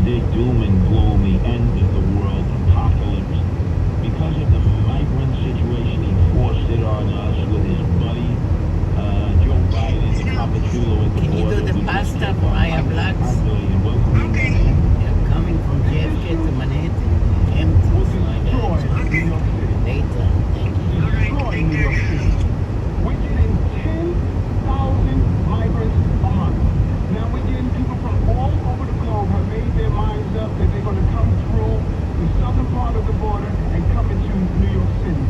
their doom and gloom, the end of the world apocalypse. Because of the migrant situation, he forced it on us with his buddy, Joe Biden, the Papachulo at the Can you border. do the pasta for Maya Blacks? Welcome. Okay. They're coming from JFK to Manhattan. Empty. New York City. Later. Thank you. All right, Destroying take New York care. City. We're getting 10,000 migrants a month. Now we're getting people from all over the globe have made their minds up that they're going to come through the southern part of the border and come into New York City.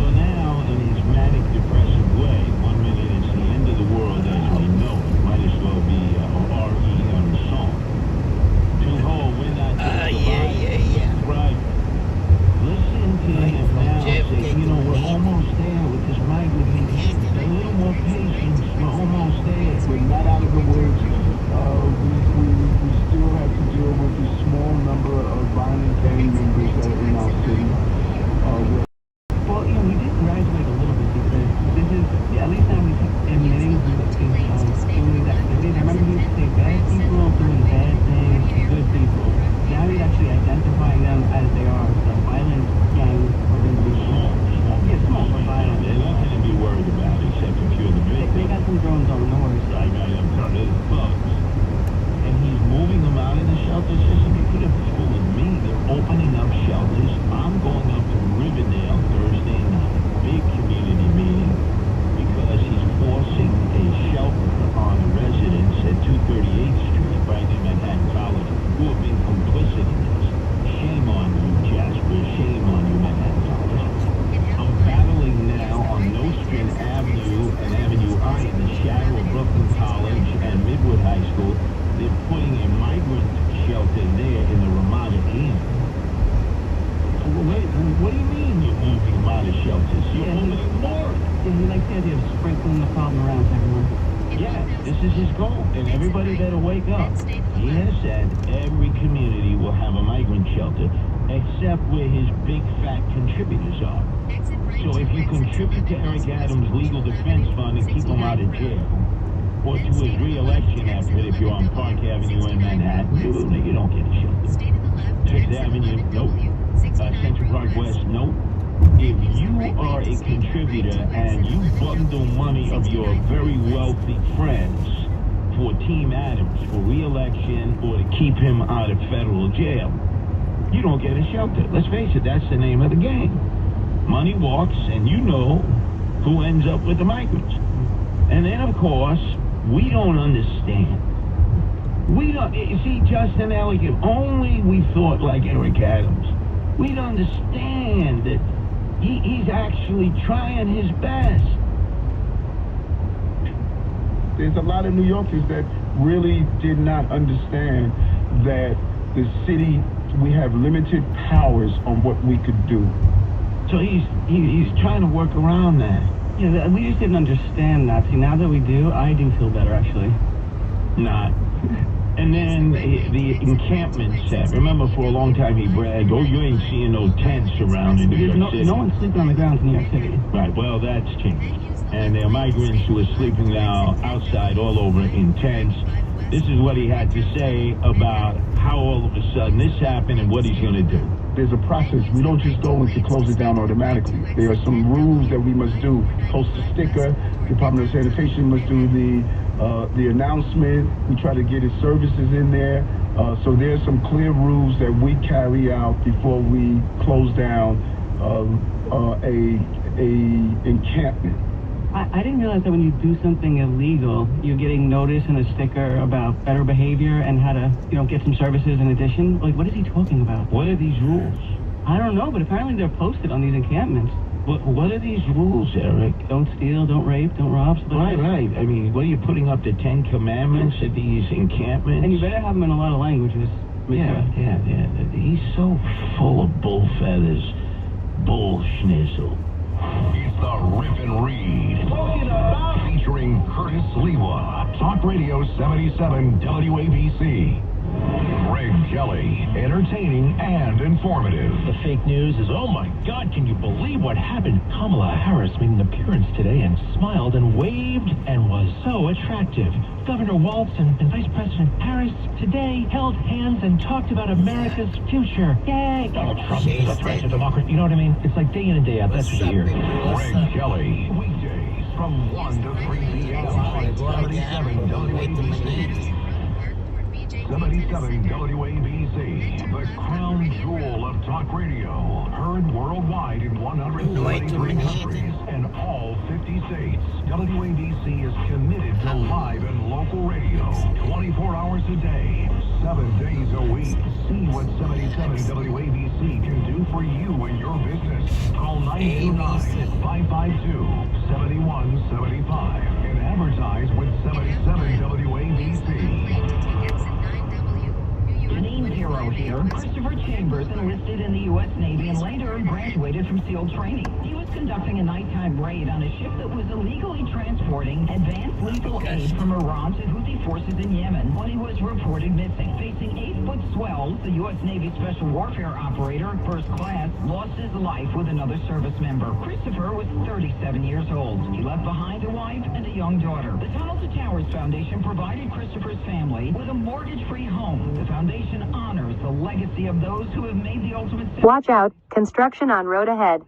So now, in his manic, depressive way, 1 minute it's the end of the world as we know it. Might as well be R.E. on the song. We're not Yeah. Right. Listen to him now say, we're almost there with this migrant. A little more patience. We're almost there. We're not out of the woods. We still have to deal with the small number of violent gang members that are in our city. Well, we did graduate a little bit because this is, at least now we keep admitting to doing these activities. I remember he used to say bad people doing bad things to good people. Now he's actually identifying them as they are, the violent gang organization. Yeah, small but violent. There's nothing to be worried about except if you're the victim. They got some drones on North. I got him covered. Bugs. And he's moving them out in the shelter system. You could have fooled me. They're opening up shelters. I'm going up to Riverdale Thursday night. Big community meeting because he's forcing a shelter on the residents at 238th Street, right near Manhattan College, who have been complicit in this. Shame on you, Jasper. Shame on you, Manhattan College. I'm battling now on Nostrand Avenue and Avenue I in the shadow of Brooklyn College and Midwood High School. They're putting a migrant shelter there in the Ramada Inn. Wait, what do you mean you're moving them out of shelters? You're opening more. Yeah, he likes the idea of sprinkling the problem around to everyone. Yeah, this is his goal. And everybody better wake up. He has said every community will have a migrant shelter, except where his big fat contributors are. So if you contribute to Eric Adams' legal defense fund and keep him out of jail, or to his re-election effort if you're on Park Avenue in Manhattan, you don't get a shelter. Fifth Avenue, nope. Central Park West, nope. If you are a contributor and you bundle money of your very wealthy friends for Team Adams for re-election or to keep him out of federal jail, you don't get a shelter. Let's face it, that's the name of the game. Money walks, and you know who ends up with the migrants. And then, of course, we don't understand. We don't, you see, Justin Elliott, if only we thought like Eric Adams, we'd understand that he's actually trying his best. There's a lot of New Yorkers that really did not understand that the city, we have limited powers on what we could do. So he's trying to work around that. Yeah, we just didn't understand that. See, now that we do, I do feel better, actually. Not. And then the encampment set. Remember, for a long time he bragged, you ain't seeing no tents around in New York City. No one's sleeping on the ground in New York City. Right, well, that's changed. And there are migrants who are sleeping now outside all over in tents. This is what he had to say about how all of a sudden this happened and what he's going to do. There's a process. We don't just go and close it down automatically. There are some rules that we must do. Post a sticker. Department of Sanitation must do the announcement. We try to get his services in there. So there's some clear rules that we carry out before we close down a encampment. I didn't realize that when you do something illegal, you're getting notice and a sticker about better behavior and how to, get some services in addition. Like, what is he talking about? What are these rules? I don't know, but apparently they're posted on these encampments. What are these rules, Eric? Don't steal, don't rape, don't rob. Right. I mean, what are you putting up the 10 Commandments at these encampments? And you better have them in a lot of languages. Yeah. He's so full of bull feathers. Bull schnizzle. It's the Rip and Read. Featuring Curtis Lewa. Talk Radio 77 WABC. Greg Kelly, entertaining and informative. The fake news is, oh my God, can you believe what happened? Kamala Harris made an appearance today and smiled and waved and was so attractive. Governor Walz and Vice President Harris today held hands and talked about America's future. Yay! Donald Trump is a threat to democracy. You know what I mean? It's like day in and day out. That's what you hear. Greg Kelly, weekdays from 1 to 3 p.m. on 77 WABC. 77 WABC, the crown jewel of talk radio, heard worldwide in 173 countries and all 50 states. WABC is committed to live and local radio, 24 hours a day, 7 days a week. See what 77 WABC can do for you and your business. Call 929-552-7175 and advertise with 77 WABC. Name hero here. Christopher Chambers enlisted in the U.S. Navy and later graduated from SEAL training. He was conducting a nighttime raid on a ship that was illegally transporting advanced lethal aid from Iran to Houthi forces in Yemen when he was reported missing. Facing 8-foot swells, the U.S. Navy Special Warfare Operator, first class, lost his life with another service member. Christopher was 37 years old. He left behind a wife and a young daughter. The Tunnel to Towers Foundation provided Christopher's family with a mortgage-free home. The foundation honors the legacy of those who have made the ultimate sacrifice. Watch out, construction on road ahead.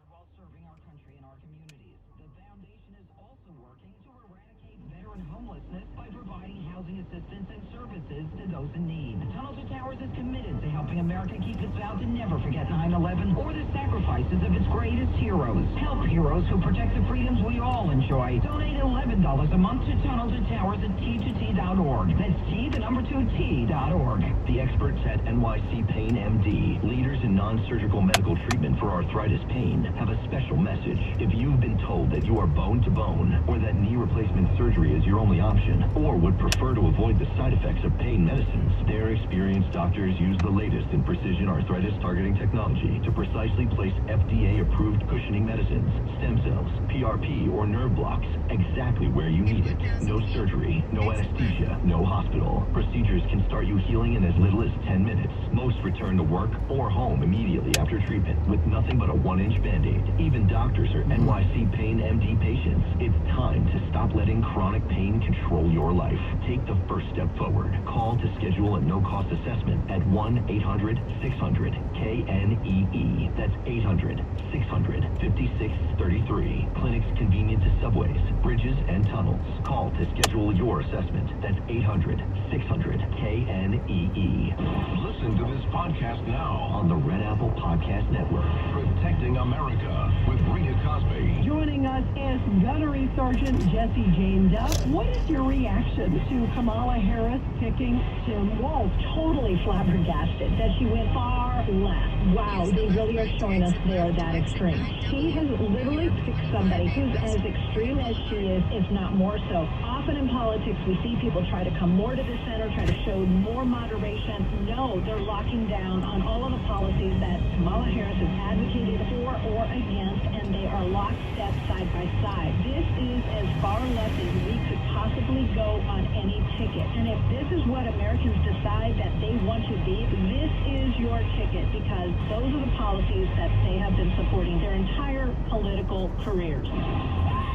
While serving our country and our communities. The foundation is also working to eradicate veteran homelessness by providing housing assistance and services to those in need. Tunnel to Towers is committed to helping America keep its vow to never forget 9/11 or the sacrifices of its greatest heroes. Help heroes who protect the freedoms we all enjoy. Donate $11 a month to Tunnel to Towers at T2T.org. That's T2T.org. The experts at NYC Pain MD, leaders in non-surgical medical treatment for arthritis pain, have a special message. If you've been told that you are bone to bone, or that knee replacement surgery is your only option, or would prefer to avoid the side effects of pain medicines, their experienced doctors use the latest in precision arthritis targeting technology to precisely place FDA-approved cushioning medicines, stem cells, PRP, or nerve blocks exactly where you need it. No surgery, no anesthesia, no hospital. Procedures can start you healing in as little as 10 minutes. Most return to work or home immediately after treatment with nothing but a 1-inch Band-Aid. Even doctors are NYC Pain MD patients. It's time to stop letting chronic pain control your life. Take the first step forward. Call to schedule a no-cost assessment at 1-800-600-KNEE. That's 800-600-5633. Clinics convenient to subways, bridges, and tunnels. Call to schedule your assessment. That's 800-600-KNEE. Listen to this podcast now On the Red Apple Podcast Network. Protecting America with Rita Cosby. Joining us is Gunnery Sergeant Jesse Jane Duff. What is your reaction to Kamala Harris picking Tim Walz? Totally flabbergasted that she went far left. Wow, they really are showing us they're that extreme. She has literally picked somebody who's as extreme as she is, if not more so. Often in politics, we see people try to come more to the center, try to show more moderation. No, they're locking down on all of the policies that Kamala Harris has advocated for or against, and they are lockstep side by side. This is as far left as we could possibly go on any ticket. And if this is what Americans decide that they want to be, this is your ticket, because those are the policies that they have been supporting their entire political careers.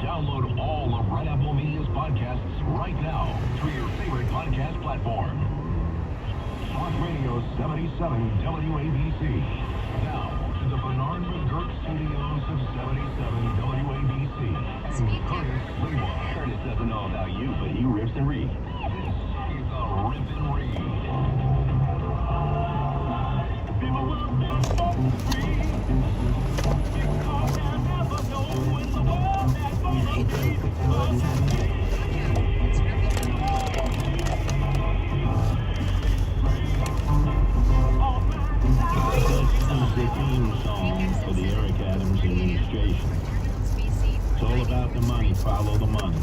Download all of Red Apple Media's podcasts right now through your favorite podcast platform. Talk Radio 77 WABC. Now to the Bernard McGurk Studios of 77 WABC and Curtis Lewa. Curtis doesn't know about you, but he rips and reads. This is the Rip and Read. People will never be free because they'll never know in the world that gonna be the theme song for the Eric Adams administration. It's all about the money. Follow the money.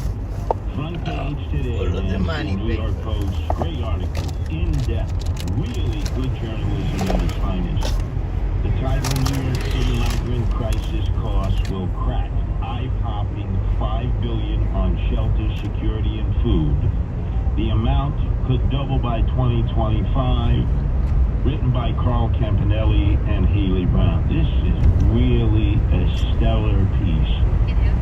Front page today. Follow the money, New York Post. Great article. In-depth. Really good journalism at its finest. The title: New York City migrant crisis costs will crack eye-popping $5 billion on shelter, security, and food. The amount could double by 2025. Written by Carl Campanelli and Haley Brown. This is really a stellar piece.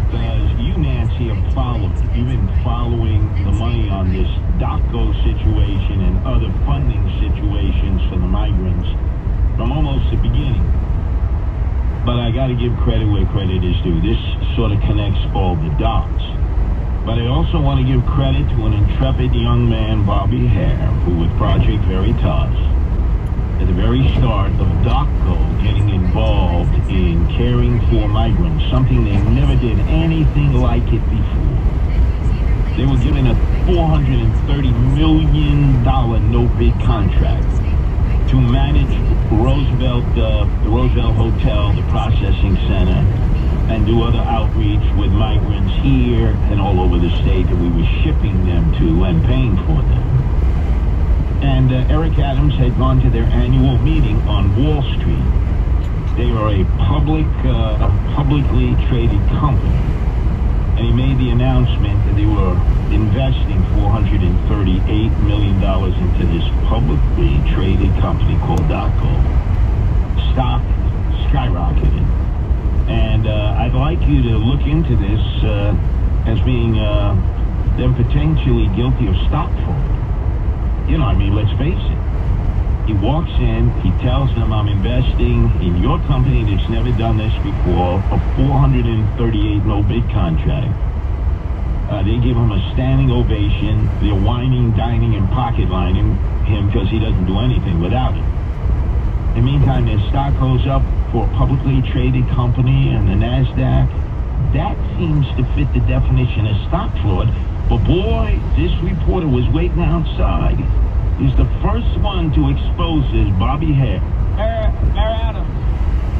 Because you, Nancy, have followed. You've been following the money on this DACO situation and other funding situations for the migrants from almost the beginning. But I got to give credit where credit is due. This sort of connects all the dots. But I also want to give credit to an intrepid young man, Bobby Hare, who with Project Veritas, at the very start of DACO getting involved in caring for migrants, something they never did anything like it before. They were given a $430 million no-bid contract to manage the Roosevelt Hotel, the processing center, and do other outreach with migrants here and all over the state that we were shipping them to and paying for them. And Eric Adams had gone to their annual meeting on Wall Street. They are a publicly traded company. And he made the announcement that they were investing $438 million into this publicly traded company called DACO. Stock skyrocketed. And I'd like you to look into this as being them potentially guilty of stock fraud. You know, I mean, let's face it. He walks in, he tells them, I'm investing in your company that's never done this before, a $438 no-bid contract. They give him a standing ovation. They're whining, dining, and pocket-lining him because he doesn't do anything without it. In the meantime, their stock goes up for a publicly traded company and the NASDAQ. That seems to fit the definition of stock fraud. But boy, this reporter was waiting outside. He's the first one to expose this, Bobby Hare. Mayor Adams,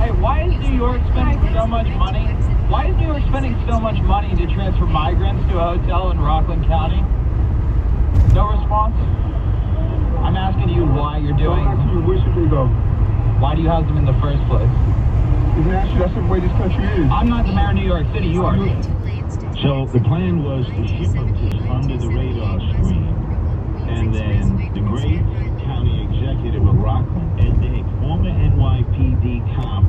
hey, why is New York spending so much money? Why is New York spending so much money to transfer migrants to a hotel in Rockland County? No response? I'm asking you why you're doing it. Where should they go? Why do you house them in the first place? That's the way this country is. I'm not the mayor of New York City, you are. So the plan was to ship them to under the radar screen. And then the great county executive of Rockland, Ed Day, former NYPD cop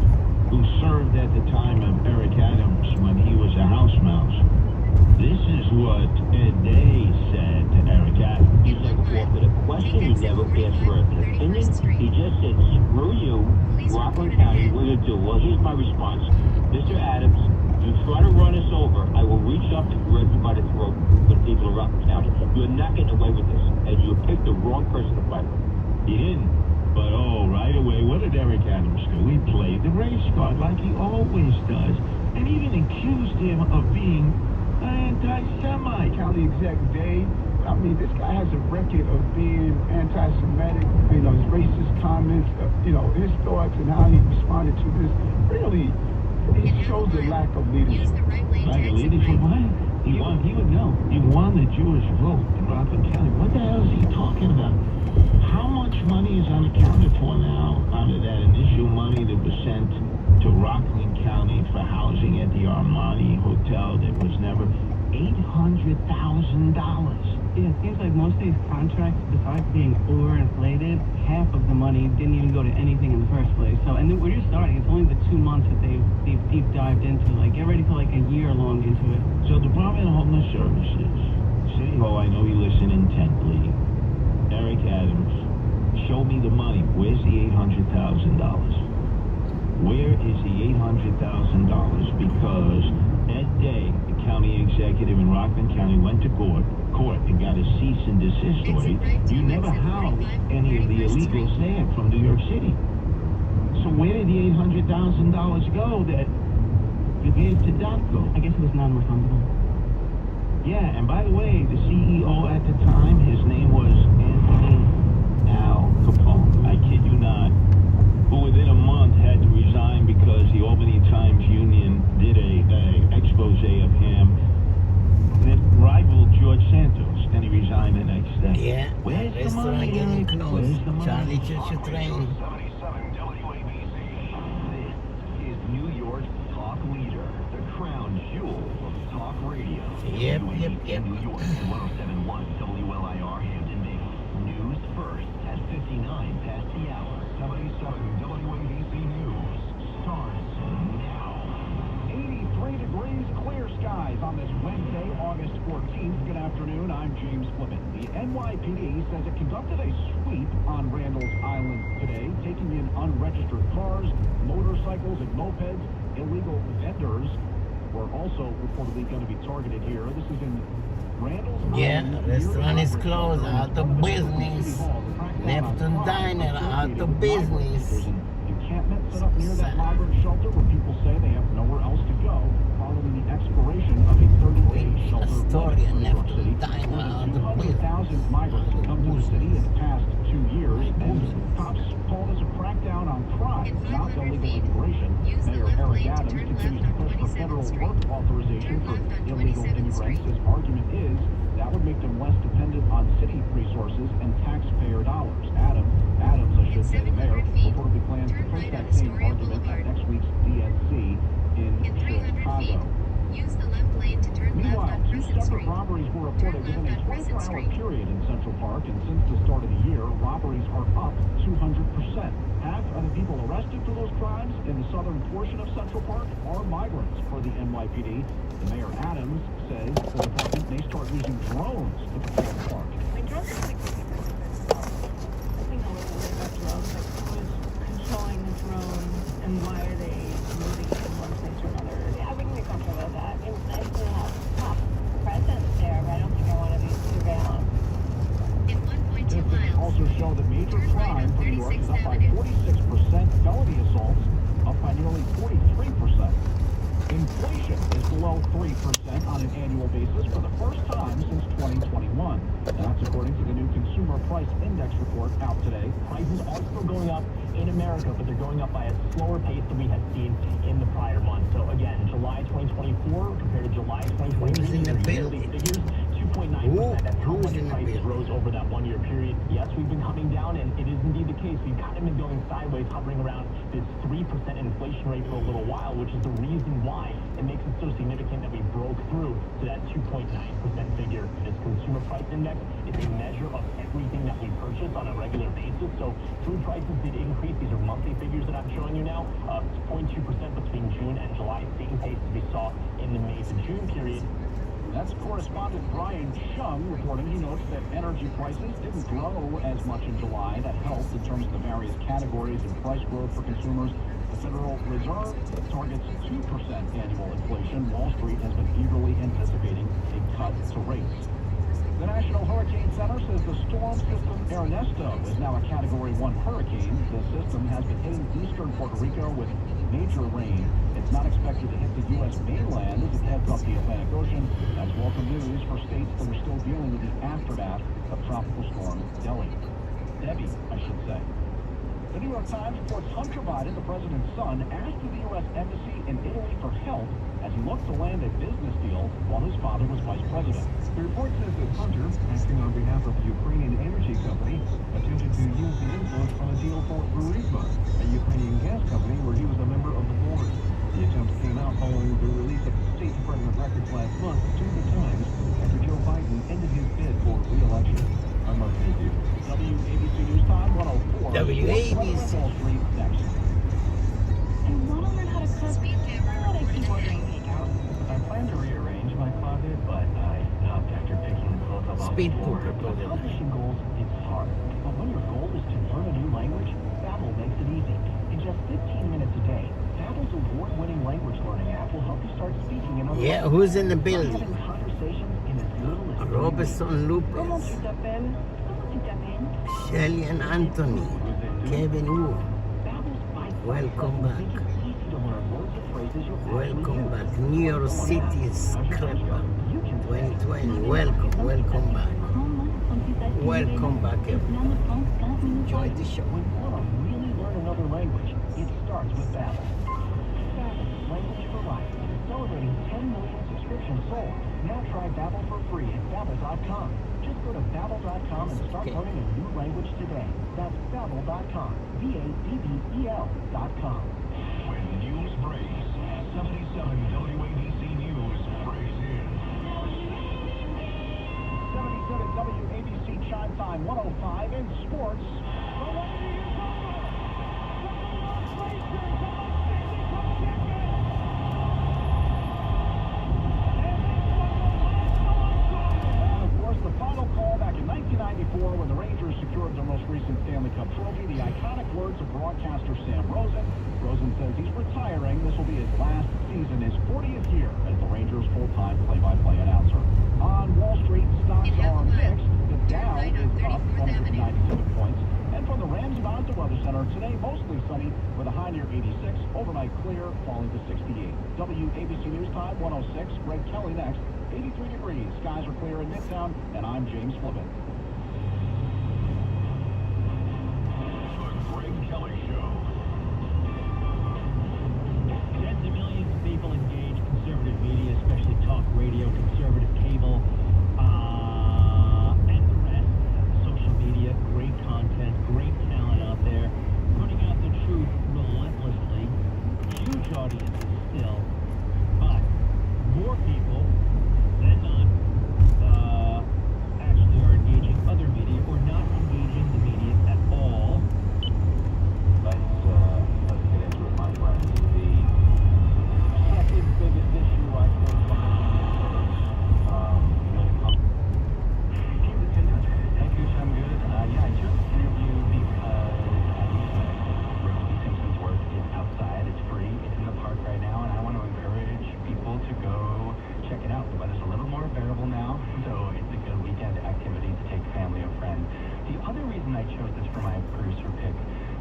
who served at the time of Eric Adams when he was a house mouse. This is what Ed Day said to Eric Adams. He never offered a question, he never asked for an opinion. He just said, screw you, Rockland County, we're going to do. Well, here's my response. Mr. Adams, you try to run us over, I will reach up and grab you by the throat for the people of Rockland County. You're not getting away with this, and you picked the wrong person to fight with. He didn't. But right away, what did Eric Adams do? He played the race card like he always does, and even accused him of being an anti-Semite. County Exec Day, I mean, this guy has a record of being anti-Semitic, you know, his racist comments, you know, his thoughts and how he responded to this. Really, it shows a lack of leadership. Lack of leadership? What? He would know. He won the Jewish vote in Rockland County. What the hell is he talking about? How much money is unaccounted for now out of that initial money that was sent to Rockland County for housing at the Armani Hotel that was never $800,000? Yeah, it seems like most of these contracts, besides being overinflated, half of the money didn't even go to anything in the first place. So, and then we're just starting. It's only the 2 months that they've deep dived into. Like, get ready for like a year long into it. So, Department of Homeless Services, City Hall, I know you listen intently. Eric Adams, show me the money. Where's the $800,000? Where is the $800,000? Because Ed Day, the county executive in Rockland County, went to court and got a cease and desist order. You never housed any of the illegals there from New York City. So where did the $800,000 go that you gave to DACO? I guess it was non-refundable. Yeah, and by the way, the CEO at the time, his name was Anthony Al Capone. I kid you not. Who within a month had to resign because the Albany Times Union did a expose of him that rivaled George Santos, and he resigned the next day. Yeah, Where's the restaurant money? getting Eric? Where's the closed. money? Charlie Churchill train. 77 WABC. This is New York's talk leader, the crown jewel of talk radio. Yep. WABC New York, 107.1 WLIR Hampton Bays. Flippin. The NYPD says it conducted a sweep on Randall's Island today, taking in unregistered cars, motorcycles, and mopeds. Illegal vendors were also reportedly going to be targeted here. This is in Randall's Island. Yeah, restaurant is closed, out of business. Neptune Diner, out of business. There's an encampment set up near that migrant shelter where people say they have nowhere else to go following the expiration of a 30-day shelter Astoria, limit in New York City. Neptune Diner, out of 200,000 migrants have come to the city in the past 2 years, and cops call this a crackdown on crime, not illegal immigration. Mayor Eric Adams continues to push for federal work authorization for illegal immigrants. His argument is that would make them less dependent on city resources and taxpayer dollars. Adams, I should say, the mayor, reportedly plans to push that same argument at next week's DNC in Chicago. Meanwhile, 2 separate robberies were reported within a 24-hour period in Central Park, and since the start of the year, robberies are up 200%. Half of the people arrested for those crimes in the southern portion of Central Park are migrants, per the NYPD. The Mayor Adams says the department may start using drones to patrol the park. My drones are pretty quick. I think a little bit about drones, like who is controlling the drone and why are they moving from one place to another? Yeah, we can be comfortable with that. It's nice to have top presence there, but I don't think I want to be surveillance. Statistics also show that major crime for New York is up by 46%, felony assaults up by nearly 43%. Inflation is below 3% on an annual basis for the first time since 2021. And that's according to the new Consumer Price Index report out today. Prices are still going up in America, but they're going up by a slower pace than we had seen in the prior month. So again, July 2024 compared to July 2023, figures 2.9%. That's how much prices rose over that 1 year period. Yes, we've been coming down, and it is indeed the case. We've kind of been going sideways, hovering around this 3% inflation rate for a little while, which is the reason why it makes it so significant that we broke through to that 2.9% figure. This consumer price index is a measure of everything that we purchase on a regular basis. So food prices did increase. These are monthly figures that I'm showing you now. 0.2% between June and July, same pace as we saw in the May to June period. That's correspondent Brian Chung reporting. He notes that energy prices didn't grow as much in July. That helped in terms of the various categories and price growth for consumers. The Federal Reserve targets 2% annual inflation. Wall Street has been eagerly anticipating a cut to rates. The National Hurricane Center says the storm system Ernesto is now a Category 1 hurricane. The system has been hitting eastern Puerto Rico with major rain. It's not expected to hit the U.S. mainland as it heads up the Atlantic Ocean. That's welcome news for states that are still dealing with the aftermath of Tropical Storm Debbie, I should say. The New York Times reports Hunter Biden, the president's son, asked the U.S. Embassy in Italy for help as he looked to land a business deal while his father was vice president. The report says that Hunter, acting on behalf of the Ukrainian energy company, attempted to use the influence on a deal for Burisma, a Ukrainian gas company where he was a member of the board. The attempt came out following the release of State Department records last month to the Times after Joe Biden ended his bid for re-election. I'm Mark Matthew. WABC News Time 104. WABC. Wall Street next. I want to learn how to cook, but I keep ordering takeout. I plan to rearrange my closet, but I stopped after picking the clothes up off the floor. Accomplishing goals is hard, but when your goal is to learn a new language, Babbel makes it easy. In just 15 minutes a day, Babbel's award-winning language learning app will help you start speaking in other Yeah, who's in the building? having conversations in as little as Robertson Lopez, Shelly and Anthony, Kevin Wu. Welcome back. Welcome back. New York City Scrapper 2020. Welcome back. Welcome back, everyone. Enjoy the show. When you want to really learn another language, it starts with Babbel. Babbel, language for life. Celebrating 10 million subscriptions sold. Now try Babbel for free at Babbel.com. Just go to Babbel.com and start learning a new language today. That's Babbel.com. Babbel.com. When news breaks, 77 WABC News breaks in. 77 WABC Chime Time 105 in sports. And of course, the final call recent Stanley Cup trophy, the iconic words of broadcaster Sam Rosen. Rosen says he's retiring. This will be his last season, his 40th year as the Rangers' full-time play-by-play announcer. On Wall Street, stocks are mixed. The Dow is up 197 points. And from the Ramsey Mazda Weather Center, today mostly sunny with a high near 86. Overnight clear, falling to 68. WABC News Time 106. Greg Kelly next. 83 degrees. Skies are clear in Midtown, and I'm James Flippin. The Greg Kelly Show. Tens of millions of people engage conservative media, especially talk radio, conservative cable, and the rest. Social media, great content, great talent out there, putting out the truth relentlessly. Huge audiences still, but more people than not actually are engaging other media or not engaging the media at all. Let's get into it, my friends. The second biggest issue I think when it comes Hey, Coach, I'm good. Yeah, I chose this interview because Rose Simpson's work is outside. It's free. It's in the park right now, and I want to encourage people to go check it out. The weather's a little more bearable now, so it's a good weekend activity to take family or friends. The other reason I chose this for my producer pick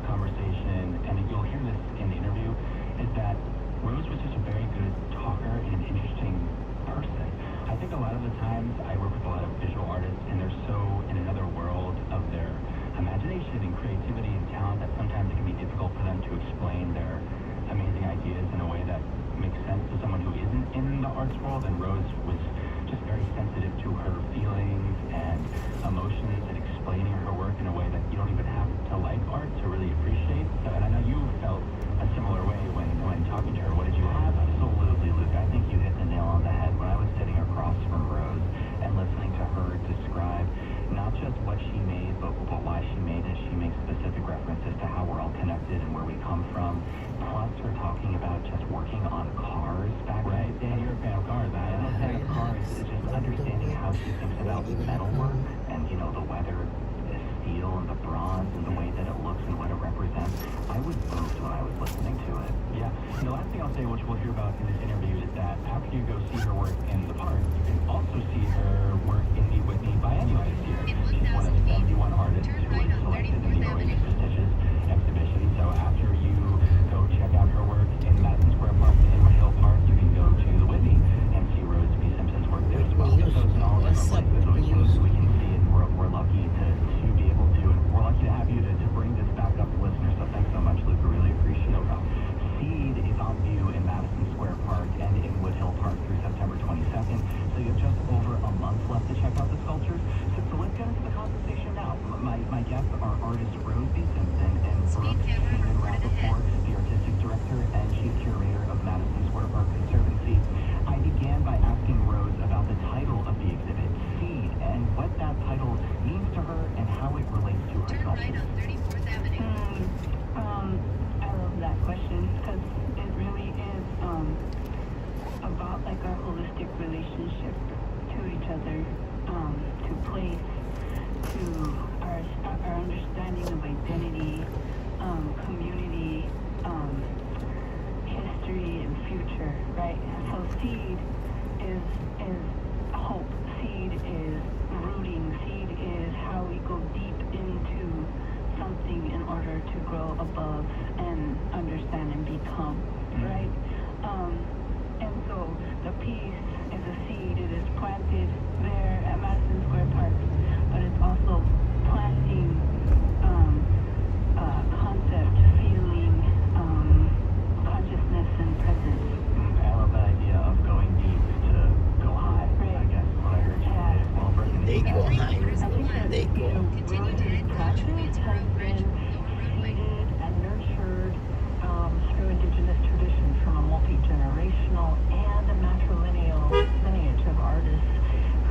conversation, and you'll hear this in the interview, is that Rose was just a very good talker and an interesting person. I think a lot of the times I work with a lot of visual artists, and they're so in another world of their imagination and creativity and talent that sometimes it can be difficult for them to explain their amazing ideas in a way that makes sense to someone who isn't in the arts world. And Rose was just very sensitive to her feelings and emotions and explaining her work in a way that you don't even have to like art to really appreciate. So, and I know you felt a similar way when talking to her. What did you have? Absolutely, Luke. I think you hit the nail on the head. When I was sitting across from Rose and listening to her describe not just what she made, but why she made it, she makes specific references to how we're all connected and where we come from. Plus, her talking about just working on cars back right. Dan, you're a fan of cars. I'm a fan of cars. It's just understanding how she thinks about metalwork and, you know, the weather, the steel and the bronze and the way that it looks and what it represents. I was moved when I was listening to it. Yeah. And the last thing I'll say, which we'll hear about in this interview, is that after you go see her work in the park, you can also see her work in the Whitney Biennial this year. She's one of 71 artists who was selected in the already prestigious exhibition. So after you go check out her work in Madison Square Park and Inwood Hill Park, you can go to the Whitney and see Rose B. Simpson's work there as well. So it's in all different places, so we can see it. We're lucky to be able to, and we're lucky to have you to bring this back up to listeners. So thanks so much, Luke. I really appreciate it. Seed is on view in Madison Square Park and Inwood Hill Park through September 22nd. So you have just over a month left to check out the sculptures. So let's get into the conversation now. My guests are artist Rose B. Simpson and Brooke Rappaport, the artistic director and chief curator of Madison Square Park Conservancy. I began by asking Rose about the title of the exhibit, Seed, and what that title means to her and how it relates to her sculptures. I love that question because it really is about like our holistic relationship to each other, to place, to our understanding of identity, community, history, and future, right? So seed is hope. Seed is rooting. Seed is how we go deep into something in order to grow above and understand and become, right? And so the piece is a seed. It is planted there at Madison Square Park, but it's also planting concept, feeling, consciousness, and presence. I love that idea of going deep to go high. Right. I guess what I heard you say. Well, They go high. They go. His practice has been seeded and nurtured through indigenous traditions from a multi-generational and a matrilineal lineage of artists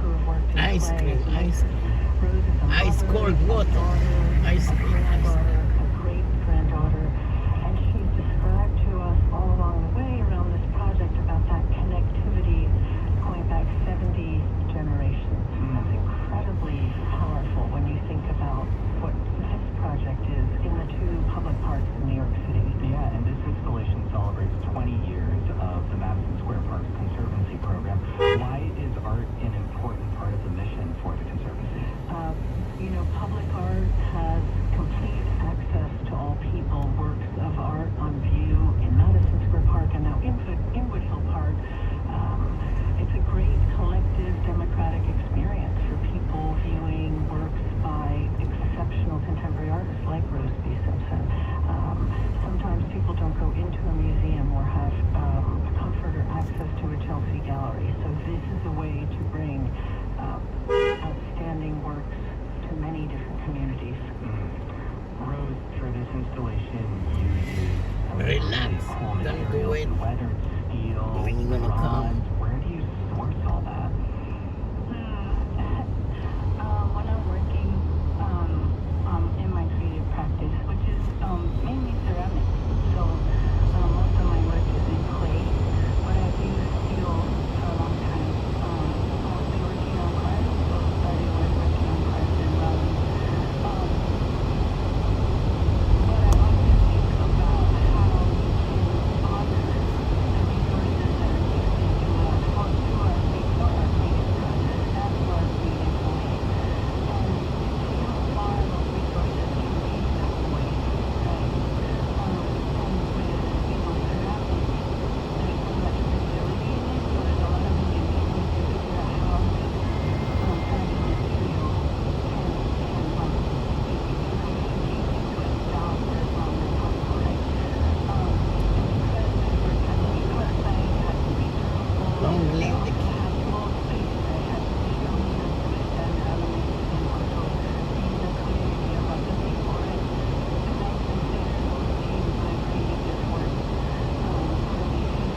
who have worked in Ice cream. Rose is a Ice cold water. Ice cream. a great-granddaughter, and she's described to us all along the way around this project about that connectivity going back 70 generations. That's incredibly powerful when you think about what this You know, public art has complete access to all people. Works of art on view in Madison Square Park and now Inwood Hill Park. It's a great collective democratic experience for people viewing works by exceptional contemporary artists like Rose Simpson. Sometimes people don't go into a museum or have comfort or access to a Chelsea gallery. So this is a way to bring outstanding works to many different communities. Rose, for this installation, you use Relax, don't do it. weathered steel, When you gonna come? Where do you source all that? When I'm working in my creative practice, which is mainly ceramics. So most of my work is in clay, but I've used steel for a long time. Mostly working on cars, so started working on cars and but I also think about how we can honor the resources that are gifted to us, both to our creative process and to our creative life. And see how far those resources can reach that way, right? And with, ceramics, there's so much fragility in it, so there's a lot of engineering to figure out how this kind of material can communicate into a sound for as long as possible, right? And because we were handling outside, it had to be durable. Long live the It had to hold space, right? It had to be strong enough to withstand elements and also be the community about the people, right? And I consider those being my creative work. So because,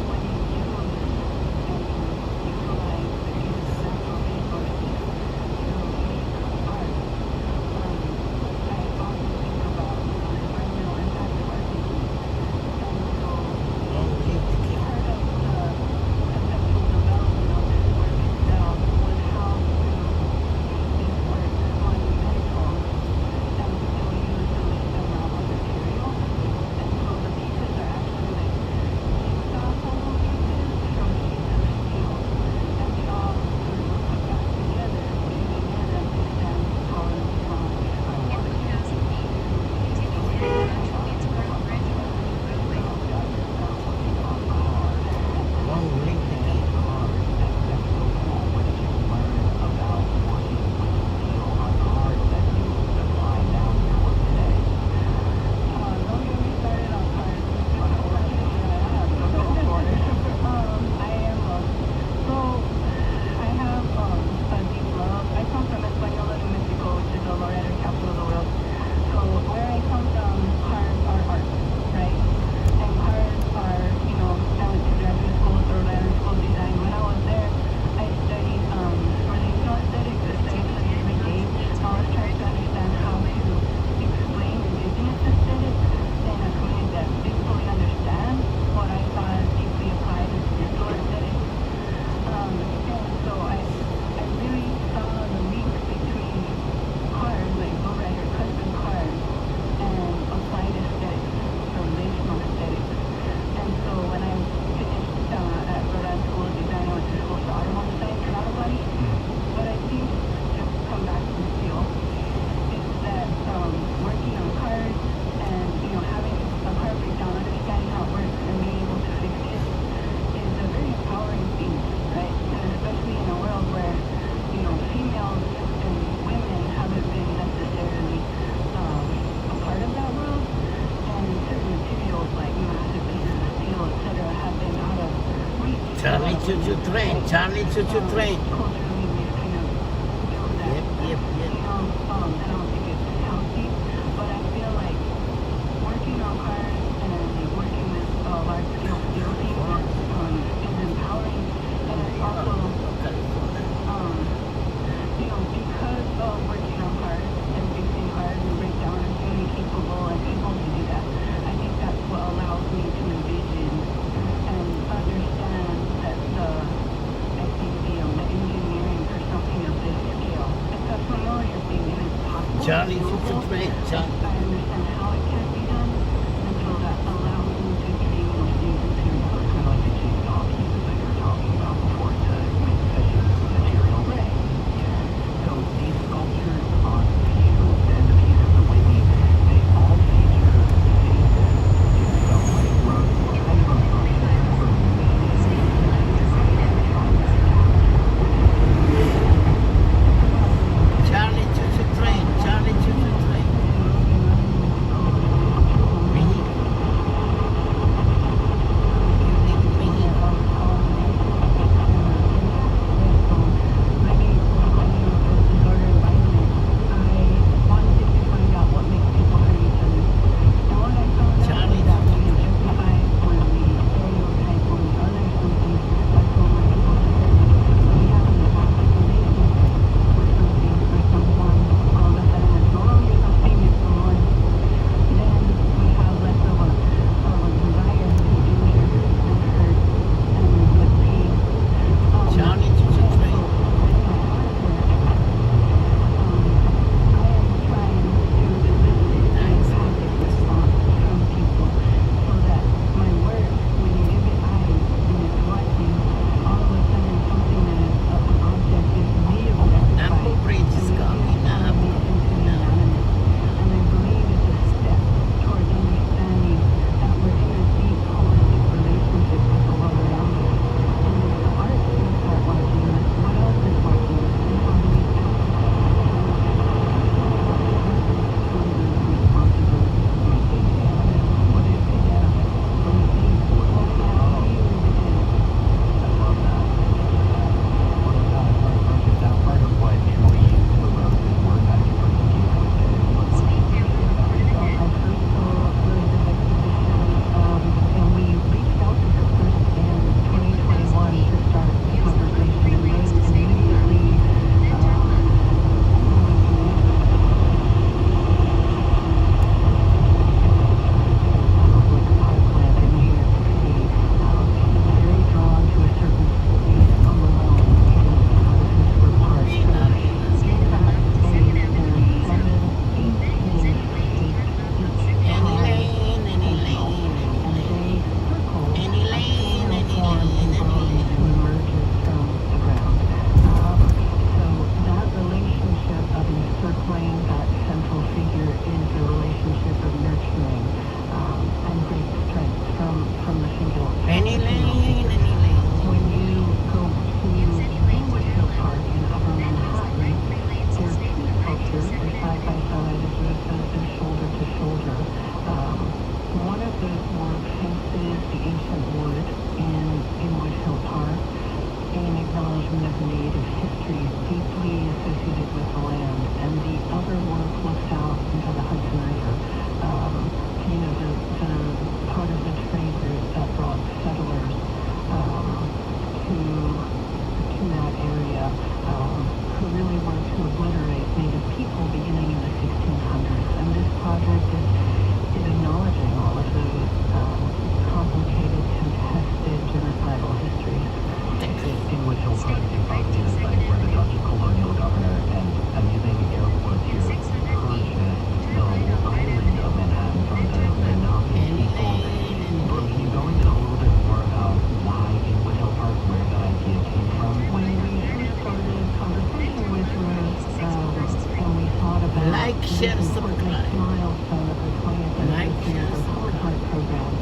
when you use and you utilize the use of natural resources to make art, I often think about the environmental impact of our thinking. And so Long live the king. part of the conceptual development of this work itself was how to use this work on many homes and still use the least amount of material. And so the pieces are actually like jigsaw puzzle pieces from sheets of steel. And they all sort of put back together to engineer them to stand tall and strong. Long live the king. Charlie Choo-Choo Train, Charlie Choo-Choo Train. Culturally, we've kind of built that. Yep. I don't think it's healthy, but I feel like working on cars and working with large scale steel teams is empowering, and it's also, because of working on cars and fixing cars and breakdown and feeling capable and able to do that, I think that's what allows me to envision and understand that the engineering for something of this scale. It's a familiar thing and it's possible. Charlie Choo-Choo Train, Charlie. I understand how it can be done, and so that allows me to dream those things into Kind of like the jigsaw pieces that you were talking about before to make such a collection of native histories deeply associated with the land, and the other work looks out into the Hudson River. The part of the trade route that brought settlers to that area, who really worked to obliterate native people beginning in the 1600s. And this project is acknowledging all of those complicated, contested genocidal histories. In Wood Hill Park, you found the site where the Dutch colonial governor, and I'm using air quotes here, purchased the island of Manhattan from the Lenape people. But can you go into a little bit more about why in Wood Hill Park, where that idea came from? When we first started conversation with Rose, and we thought about like, share, subscribe. milestone of the 20th anniversary of the Hill Park program,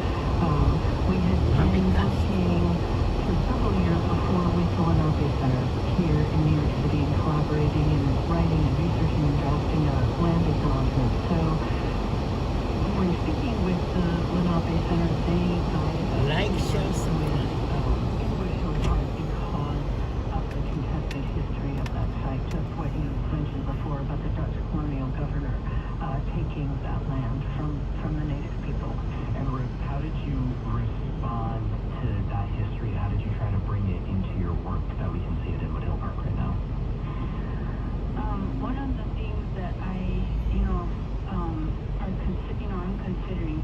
we had been working for several years before with the Lenape Center here in New York City, and collaborating and writing and researching and drafting a land acknowledgement. So when speaking with the Lenape Center, they like, share, subscribe. in Wood Hill Park because of the contested history of that site, just what you mentioned before about the Dutch colonial governor taking that land from the native people. And Ruth, how did you respond to that history? How did you try to bring it into your work that we can see it in Wood Hill Park right now? One of the things that I'm considering,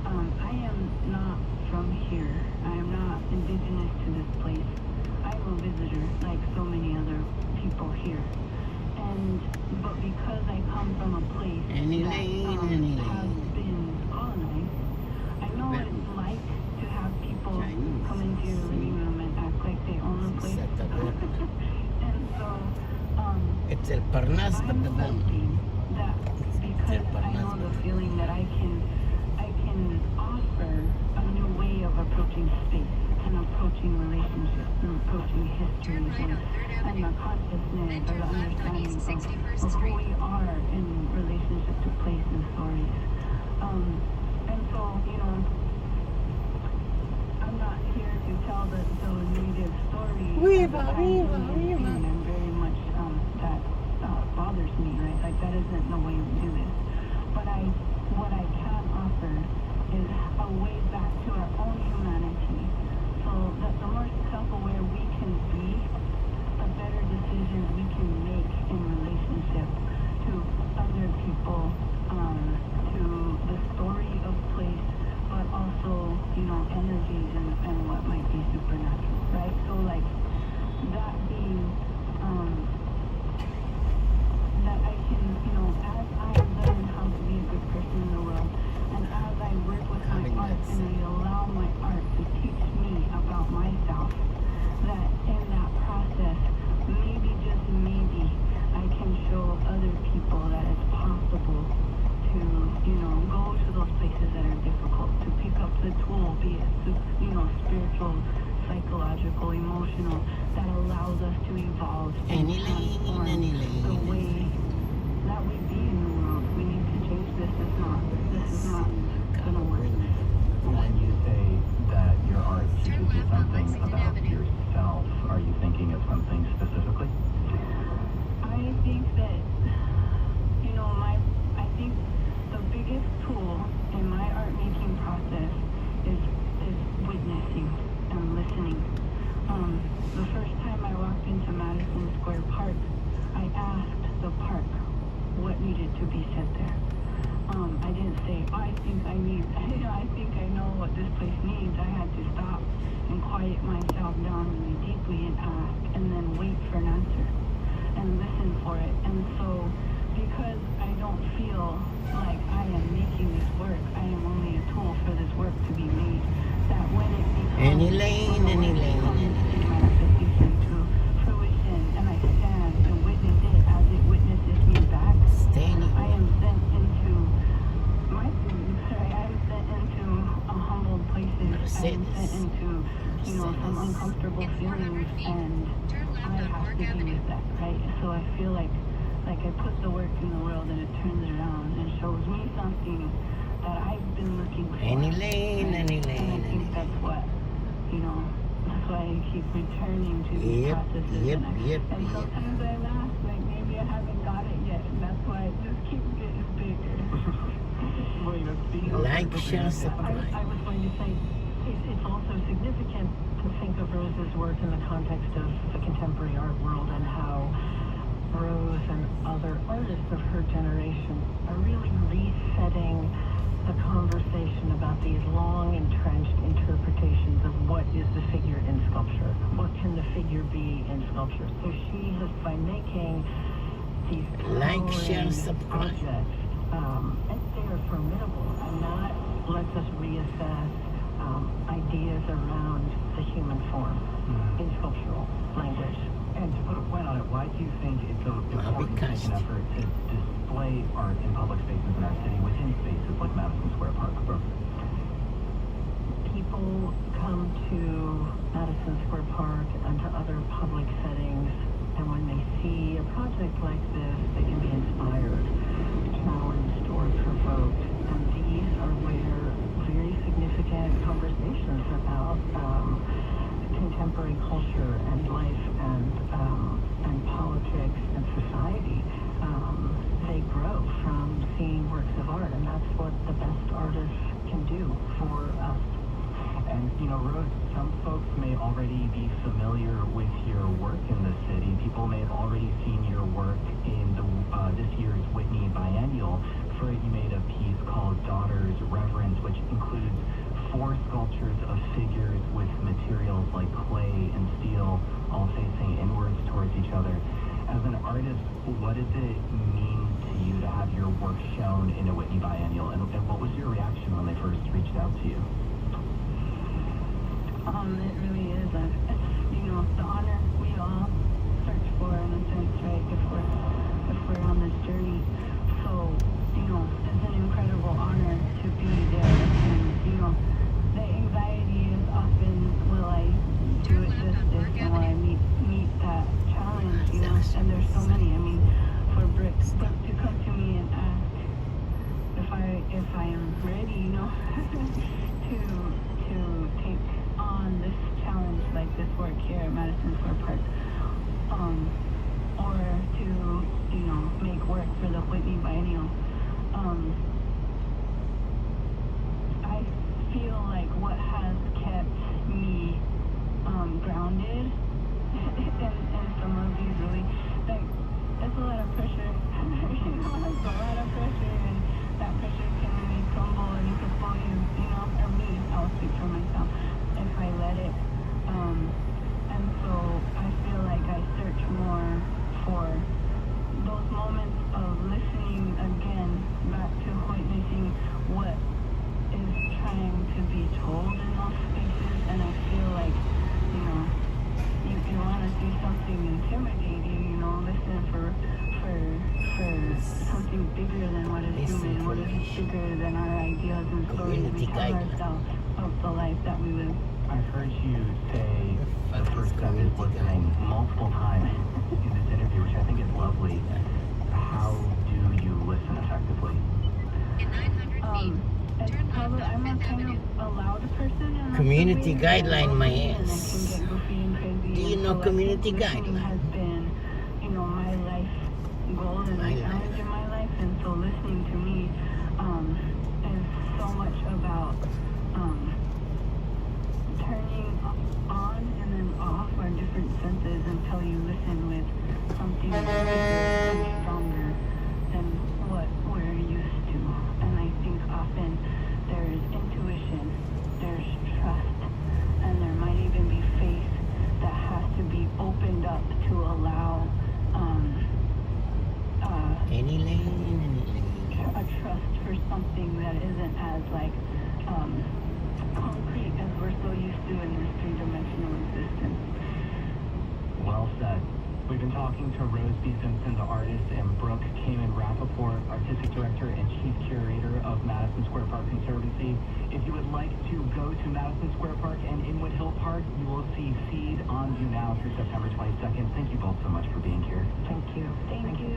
I am not from here. I am not indigenous to this place. I'm a visitor, like so many other people here. But because I come from a place that has been colonized, I know what it's like to have people come into your living room and act like they own the place. And so, It's el Parnas, but the band. that because I know the feeling that I can offer a new way of approaching space and approaching relationships and approaching histories and the consciousness or the understanding of who we are in relationship to place and stories. And so, I'm not here to tell the native story. And I'm very much that bothers me, right? Like that isn't the way we do this. But what I can offer is a way back to our own humanity, so that the more self-aware we can be, the better decisions we can make in relationship to other people, to the story of place, but also, energies and what might be supernatural, right? So like that being, that I can, as I learn how to be a good person in the world, and as I work with my art and I allow my art to teach me about myself, that in that process, maybe, just maybe, I can show other people that it's possible to, go to those places that are difficult, to pick up the tool, be it, spiritual, psychological, emotional, that allows us to evolve and transform the way that we be in the world. We need to change this. This is not gonna work. When you say that your art teaches you something about yourself, are you thinking of something specifically? I think that, I think the biggest tool in my art making process is witnessing and listening. The first time I walked into Madison Square Park, I asked the park what needed to be said there. I didn't say, I think I know what this place needs. I had to stop and quiet myself down really deeply and ask, and then wait for an answer and listen for it. And so, because I don't feel like I am making this work, I am only a tool for this work to be made, that when it becomes Any lane. manifestation to fruition, and I stand and witness it as it witnesses me back, I am sent into my food, right? I am sent into humbled places. I am sent into, some uncomfortable feelings, and I have to be with that, right? So I feel like I put the work in the world and it turns it around and shows me something that I've been looking for. Any lane. And I think that's what, that's why I keep returning to these processes. And sometimes I laugh, like maybe I haven't got it yet, and that's why it just keeps getting bigger. Well, you know, like, share, subscribe. I was going to say, it's also significant to think of Rose's work in the context of the contemporary art world and how Rose and other artists of her generation are really resetting the conversation about these long entrenched interpretations of what is the figure in sculpture, what can the figure be in sculpture. So she has, by making these like, share, subscribe. objects, they are formidable, and that lets us reassess ideas around the human form in sculptural language. And to put a point on it, why do you think it's so important to make an effort to display art in public spaces in our city within spaces like Madison Square Park? People come to Madison Square Park and to other public settings, and when they see a project like this, they can be inspired, challenged, or provoked. And these are where very significant conversations about contemporary culture and life and politics and society, they grow from seeing works of art, and that's what the best artists can do for us. And, you know, Rose, some folks may already be familiar with your work in the city. People may have already seen your work in the this year's Whitney Biennial. For it, you made a piece called Daughters Reverence, which includes 4 sculptures of figures with materials like clay and steel, all facing inwards towards each other. As an artist, what does it mean to you to have your work shown in a Whitney Biennial, and what was your reaction when they first reached out to you? It really is the honor we all search for in a sense, right? If we're on this journey. So, it's an incredible honor to be there. And, the anxiety is often, will I do it justice, and will I meet that challenge, And there's so many. I mean, for Brooke to come to me and ask if I am ready, to take on this challenge like this work here at Madison Square Park, or to make work for the Whitney Biennial. I feel like what has kept me grounded in some of these really, it's a lot of pressure. It's a lot of pressure, and that pressure can really crumble and it can pull you, or me, I'll speak for myself, if I let it. And so I feel like I search more for those moments of listening again back to witnessing what is trying to be told in those spaces. And I feel like, you want to see something intimidating, listen for something bigger than what is human, what is bigger than our ideas and stories we tell ourselves of the life that we live. I've heard you say the first step is listening multiple times in this interview, which I think is lovely. How do you listen effectively? I'm a kind of a loud person. Community guideline, my ass. Do you know community guideline? Has been, my life goal and my challenge in my life, and so listening to me is so much about turning on and then off our different senses until you listen with something bigger and stronger than what we're used to. And I think often there is intuition, there's trust, and there might even be faith that has to be opened up to allow a trust for something that isn't as concrete as we're so used to in this three-dimensional existence. Well said. We've been talking to Rose Simpson, the artist, and Brooke Kamen-Rappaport, artistic director and chief curator of Madison Square Park Conservancy. If you would like to go to Madison Square Park and Inwood Hill Park, you will see Seed on view now through September 22nd. Thank you both so much for being here. Thank you. Thank you.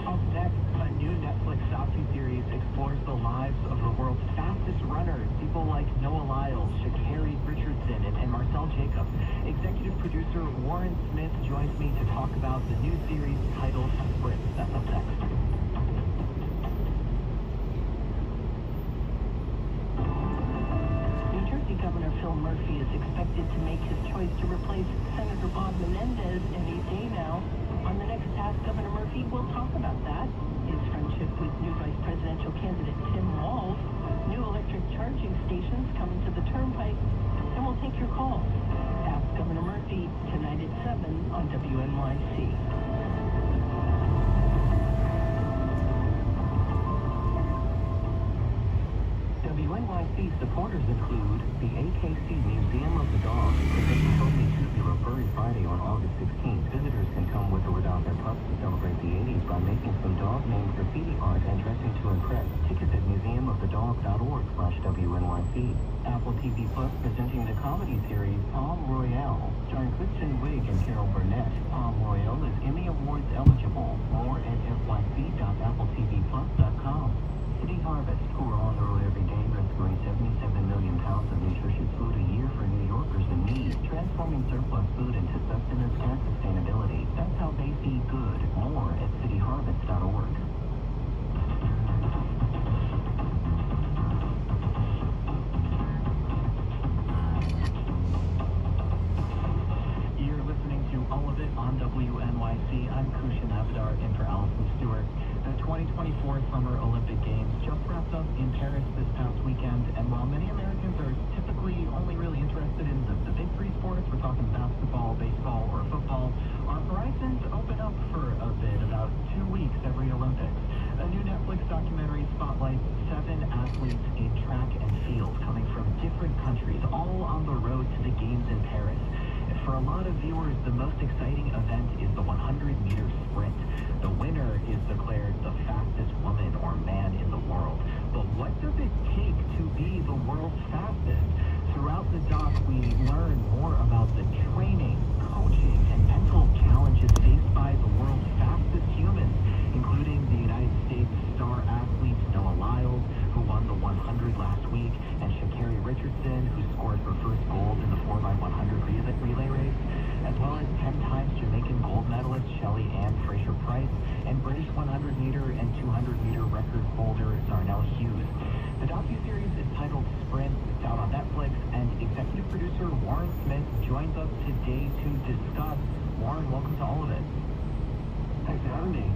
Up next, a new Netflix docuseries explores the lives of the world's fastest runners, people like Noah Cup. Executive producer Warren Smith joins me to talk about the new series titled Sprint. That's up next. New Jersey Governor Phil Murphy is expected to make his choice to replace Senator Bob Menendez any day now. On the next Ask Governor Murphy, we'll talk about that, his friendship with new vice presidential candidate Tim Walz, new electric charging stations coming to the Turnpike, and we'll take your calls. Ask Governor Murphy tonight at 7 on WNYC. WNYC supporters include the AKC Museum of the Dog, the Baby Told Me Tubular Furry Friday on August 16th. Visitors can come with or without their pups to celebrate the 80s by making some dog-named graffiti art and dressing to impress. Tickets at museumofthedog.org/WNYC. Apple TV Plus presenting the comedy series Palm Royale, starring Kristen Wiig and Carol Burnett. Palm Royale is Emmy Awards eligible. More at fyc.appletvplus.com. City Harvest, who are on the road every day, rescuing 77 million pounds of nutritious food a year for New Yorkers in need, transforming surplus food into sustenance and sustainability. That's how they feed good. More at cityharvest.org. You're listening to All of It on WNYC. I'm Kushan Abadar in for Allison Stewart. The 2024 Summer Olympic Games just wrapped up in Paris this past weekend, and while many Americans are typically only really interested in the big three sports, we're talking basketball, baseball, or football, our horizons open up for a bit about 2 weeks every Olympics. A new Netflix documentary spotlights 7 athletes in track and field coming from different countries, all on the road to the Games in Paris. For a lot of viewers, the most exciting event is the 100-meter sprint. The winner is declared the fastest woman or man in the world. But what does it take to be the world's fastest? Throughout the doc, we learn more about the training, coaching, and mental challenges faced by the world's fastest humans, including the United States star athlete Noah Lyles, who won the 100 last week, and Sha'Carri Richardson, who scored her first gold in the 4x100 relay race, as well as 10 times Jamaican gold medalist Shelly Ann Fraser-Price, and British 100-meter and 200-meter record holder Darnell Hughes. The docuseries is titled Sprint. It's out on Netflix, and executive producer Warren Smith joins us today to discuss. Warren, welcome to All of It. Thanks for having me.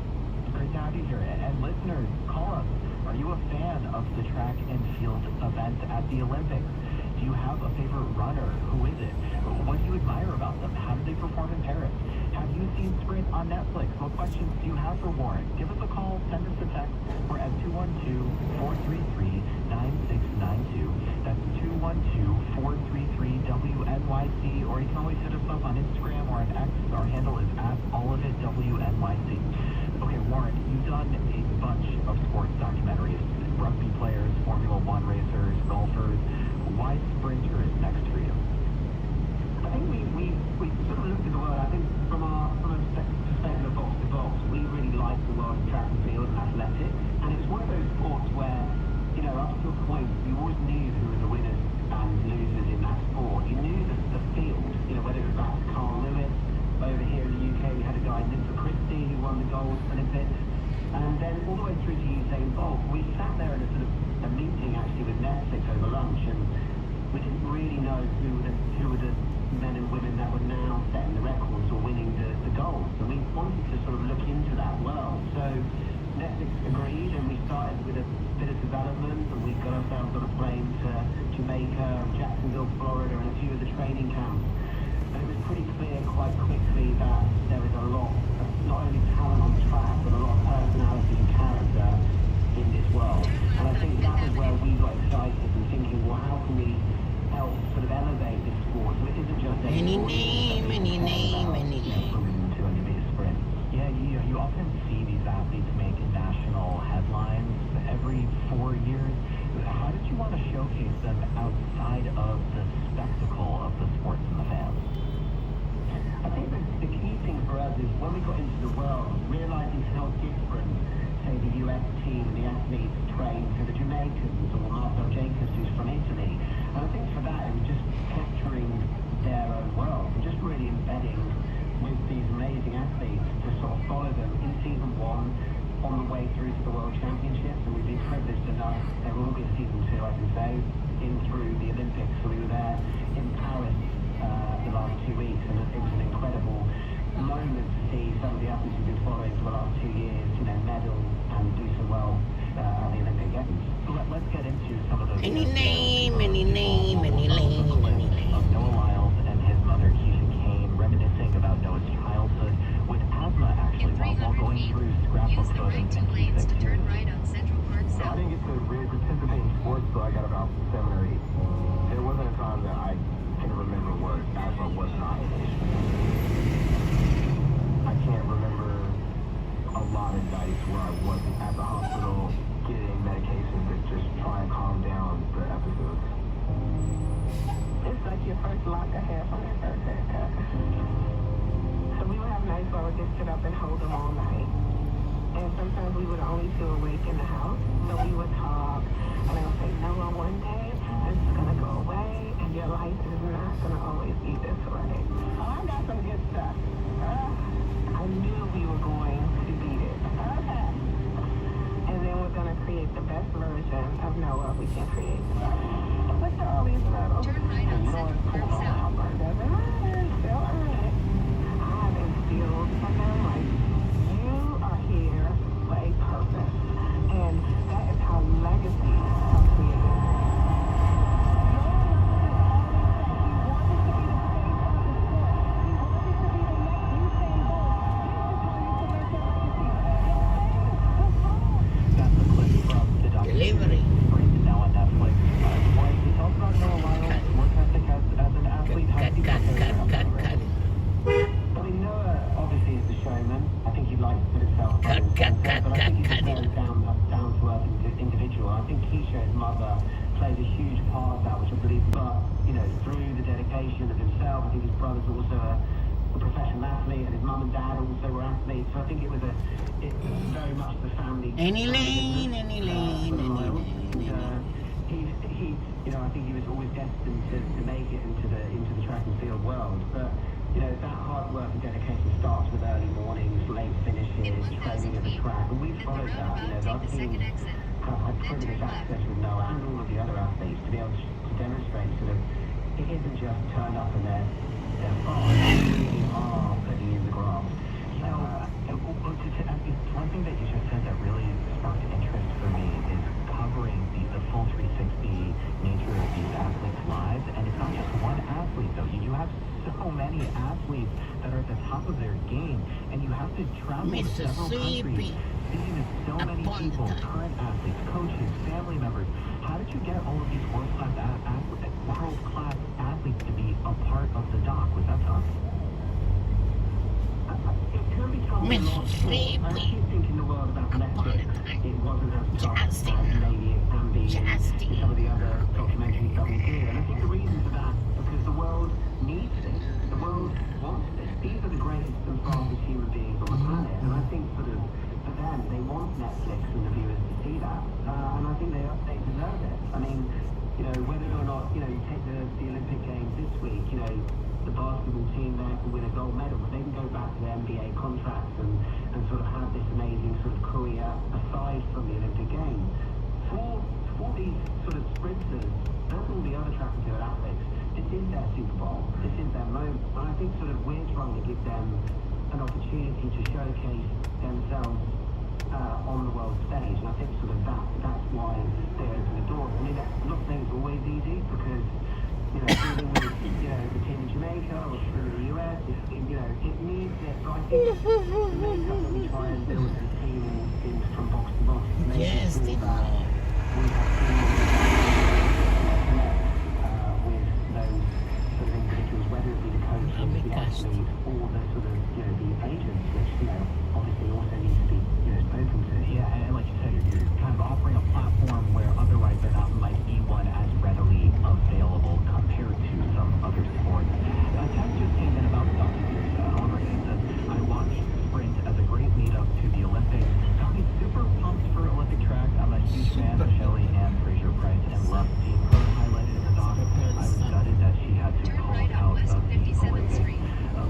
Great to have you here. And listeners, call us. Are you a fan of the track and field event at the Olympics? Do you have a favorite runner? Who is it? What do you admire about them? How did they perform in Paris? Have you seen Sprint on Netflix? What questions do you have for Warren? Give us a call, send us a text. We're at 212-433-9692. That's 212-433-WNYC, or you can always hit us up on Instagram or on X. Our handle is @AllOfItWNYC. Okay, Warren, you've done a bunch of sports documentaries. Rugby players, Formula One racers, golfers. Why sprinters next for you? I think we sort of looked at the world, I think, from a perspective of box to box. We really liked the world of track and field and athletics, and it was one of those sports where, you know, up to a point, you always knew who were the winners and losers in that sport. You knew the field, you know, whether it was back to Carl Lewis. Over here in the UK, we had a guy, Nicola Christie, who won the gold Olympics, and then all the way through to Usain Bolt. We sat there in a sort of a meeting actually with Netflix over lunch, and we didn't really know who were the men and women that were now setting the records or winning the gold. And we wanted to sort of look into that world. So Netflix agreed, and we started with a bit of development, and we got ourselves on a plane to Jamaica, Jacksonville, Florida, and a few of the training camps. And it was pretty clear quite quickly that there is a lot of not only talent on the track, but a lot of personality and character in this world. And I think that was where we got excited and thinking, well, how can we help sort of elevate this sport so it isn't just a Any name. Yeah, you often see these athletes make national headlines every 4 years. How did you want to showcase them outside of the spectacle of the sports and the fans? I think the key thing for us is when we got into the world, realizing how different, say, the US team and the athletes train to the Jamaicans or Marcel Jacobs, who's from Italy. And I think for that, it was just capturing their own there will be a season 2, I can say, in through the Olympics. So we were there in Paris the last 2 weeks, and it was an incredible moment to see some of the athletes we've been following for the last 2 years, medal and do so well at the Olympic Games. So let's get into some of those. Any name. Of Noah Lyles and his mother, Keisha Kane, reminiscing about Noah's childhood with asthma, actually, while going through scrapbook photos and keep it too. So I didn't get to really participate in sports until I got about 7 or 8. There wasn't a time that I can remember where asthma was not an issue. I can't remember a lot of nights where I wasn't at the hospital getting medications that just try and calm down the episodes. It's like your first lock of hair from your first haircut. So we would have nights where we would just sit up and hold them all night. And sometimes we would only feel awake in the house. So we would talk, and I would say, Noah, one day this is going to go away, and your life is not going to always be this way. Oh, I got some good stuff. I knew we were going to beat it. And then we're going to create the best version of Noah we can create. Look at all these medals. Turn right on Central Park South. Doesn't matter. Still earn it. I have instilled in them, like, you are here for a purpose. And that is how legacy is created. Delivery. Now on Netflix. We talked about Noah Lyles' work ethic as an athlete. Cut. I mean, Noah obviously is a showman. I think he'd like to put himself front and center, but I think he's a very down-to-earth individual. I think Keisha, his mother, plays a huge part of that, which I believe, but, through the dedication of himself, I think his brother's also a professional athlete, and his mum and dad also were athletes, so I think it was very much the family. Any lane. I think he was always destined to make it into the track and field world. But that hard work and dedication starts with early mornings, late finishes, training at the track, and we've followed that. Our team have had privileged access with Noah and all of the other athletes to be able to demonstrate it isn't just turn up and they're fine. They really are putting in the graft. One thing that you just said that really sparked interest for me is covering the full 360 nature of these athletes' lives. And it's not just one athlete, though. You have so many athletes that are at the top of their game, and you have to travel to several countries, speaking to so many people, current athletes, coaches, family members. How did you get all of these world-class athletes to be a part of the doc? Was that tough? It can be tough. I keep thinking the world about Netflix. It wasn't as tough as maybe it can be in some of the other documentaries that we do. And I think the reason for that is because the world needs this. The world wants this. These are the greatest and fastest human beings on the planet. And I think for them, they want Netflix and the viewers to see that. And I think they deserve it. I mean, whether or not, you take the Olympic Games this week, the basketball team there can win a gold medal, but they can go back to their NBA contracts and sort of have this amazing sort of career aside from the Olympic Games. For these sort of sprinters and all the other track and field athletes, this is their Super Bowl. This is their moment. And I think sort of we're trying to give them an opportunity to showcase themselves on the world stage. And I think sort of that's why they open the doors. I mean, I'm not saying it's always easy because dealing with, the team in Jamaica or through the US, it needs it. But I think the makeup that we try and build a team in from box to box. Yes, they we have with those sort of individuals, whether it be the coaches, the athletes, or the sort of, the agents, which, obviously also need to be, spoken to. Yeah, and like you said, you're kind of offering a platform where otherwise there not might be one as readily available compared to some other sports. A text just came in about the documentary. However, it says, I watched Sprint as a great lead-up to the Olympics. Got me super pumped for Olympic track. I'm a huge fan of Shelley Ann Fraser-Price and love seeing her highlighted in the doc. I was gutted that she had to pull out of the Olympics.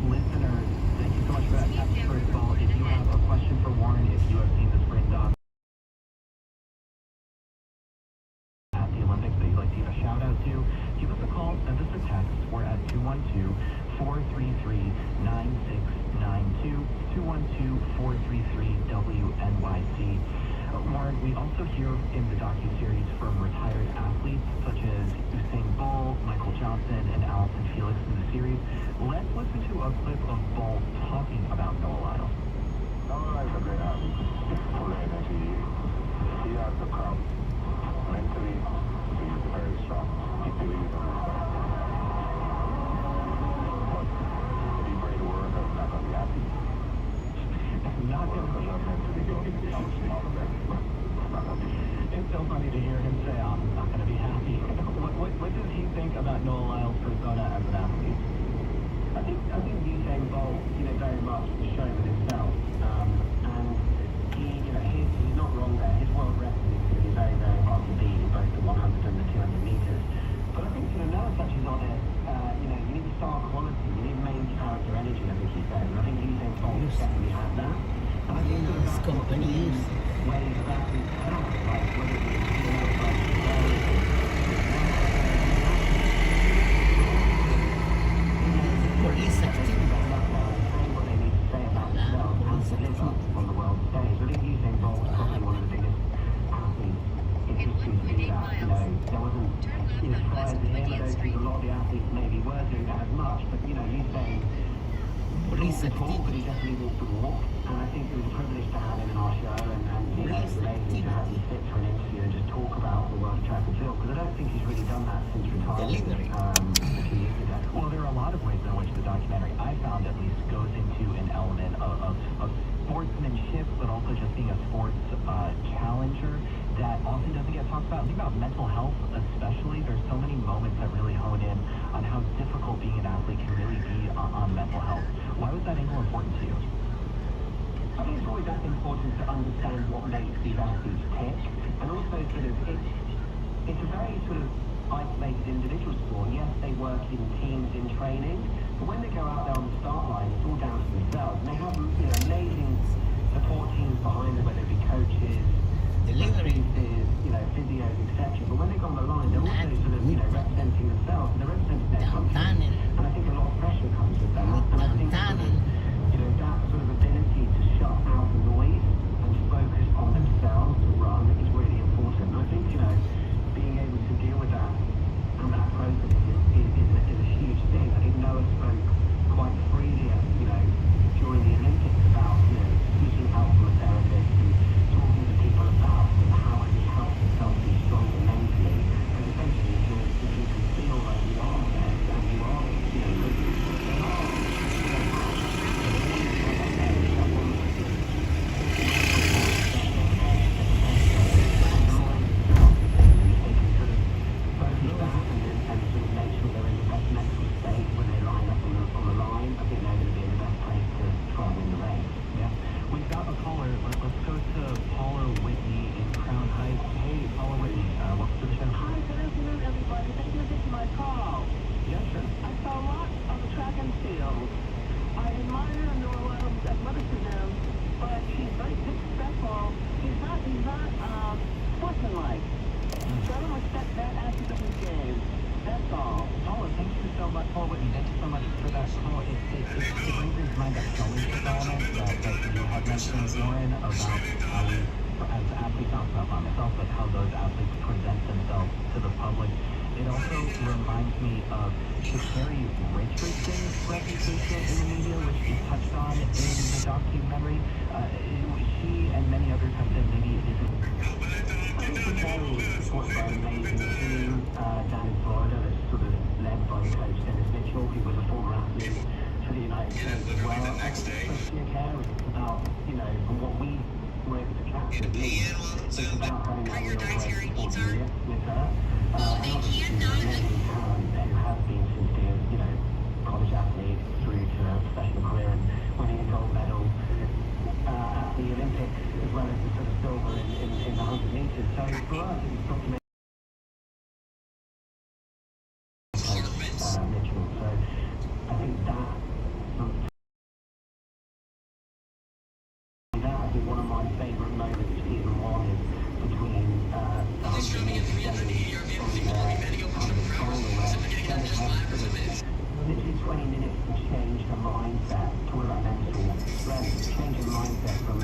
Listeners, thank you so much for that text. First of all, if you have a question for Warren, if you have seen the Sprint doc, 212-433-9692, 212-433-WNYC. Warren, we also hear in the docuseries from retired athletes such as Usain Bolt, Michael Johnson, and Allison Felix in the series. Let's listen to a clip of Bolt talking about Noah Lyles. Noah Lyles is a great athlete, full of energy. He has the crowd. Mentally, he's very strong. He believes in himself. But he brings work and not going to be happy. Not going to be mentally going to be It's so funny to hear him say, I'm not going to be happy. What does he think about Noah Lyles' persona as an athlete? I think Usain Bolt, very much was shown with himself. And he's not wrong there. His world record is going to be very, very hard to beat in both the 100 and the 200 meters. But I think Noah touches on it. You need star quality. You need main character energy, I think he said. And I think Usain Bolt definitely had that. And I think his company use ways of athletes help, like whether it's police activity. what they need to say about themselves and to live up on the world stage. I think Usain Bolt was probably one of the biggest athletes in history to do that. There wasn't, prior to him, I don't think a lot of the athletes maybe were doing that as much, but Usain Police walked, but he definitely walked the walk, and I think it was a privilege to have him in our show, and it was amazing to have him sit for an interview and just talk about the world of track and field, because I don't think he's really done that since retirement a few years ago. Well, there are a lot of ways in which the documentary, I found at least, goes into an element of sportsmanship, but also just being a sports challenger that often doesn't get talked about. Think about mental health especially. There's so many moments that really hone in on how difficult being an athlete can really be on mental health. Why was that angle important to you? I think it's always important to understand what makes these athletes tick, and also it's a very sort of isolated individual sport. Yes, they work in teams in training, but when they go out there on the start line, it's all down to themselves. And they have amazing support teams behind them, whether it be coaches, physios, etc. But when they go on the line, they're also sort of representing themselves, and they're representing their country. And I think a lot of pressure comes with that. And I think that sort of ability to shut out the noise and to focus on themselves to run is really important. And I think being able to deal with that and that process is a huge thing. I think Noah spoke quite freely, during the Olympics about seeking help from a therapist and talking to people about how can he help himself be stronger mentally. Because essentially, if you can feel like you are there and you are, Warren, about how we, as athletes, not about myself, but how those athletes present themselves to the public. It also reminds me of Sha'Carri Richardson's reputation in the media, which you touched on in the documentary. She and many others have said maybe it isn't. I think Sha'Carri is supported by an amazing team down in Florida that's sort of led by the coach Dennis Mitchell, who was a former athlete for the United States as well. Sha'Carri, about, from what we were able to capture, at least, it's about having that real close support with her. And obviously, she's an amazing talent who has been since being, college athlete through to a professional career and winning a gold medal at the Olympics, as well as the sort of silver in the 100 meters. So for us, it was documentary. Mitchell. So I think that. I think one of my favourite moments of season one is between the 100 meters Dennis and the final where Dennis has sort of literally 20 finding it to change her mindset, talking about mental strength, changing her mindset from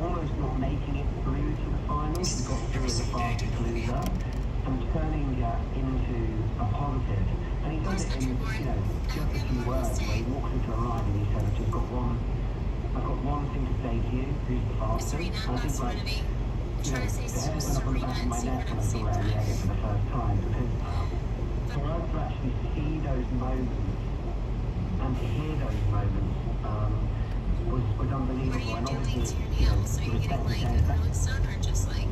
almost not making it through to the finals, she got through as a fastest loser, and turning into a positive. And he does it in, just a few words, where he walks into a line and he says, I've got one thing to say to you, who's the fastest? And I think the hairs went up on the back of my neck when I saw Larry Elliott for the first time, because for us to actually see those moments and to hear those moments was unbelievable. And obviously, so you don't like rolling stone or just like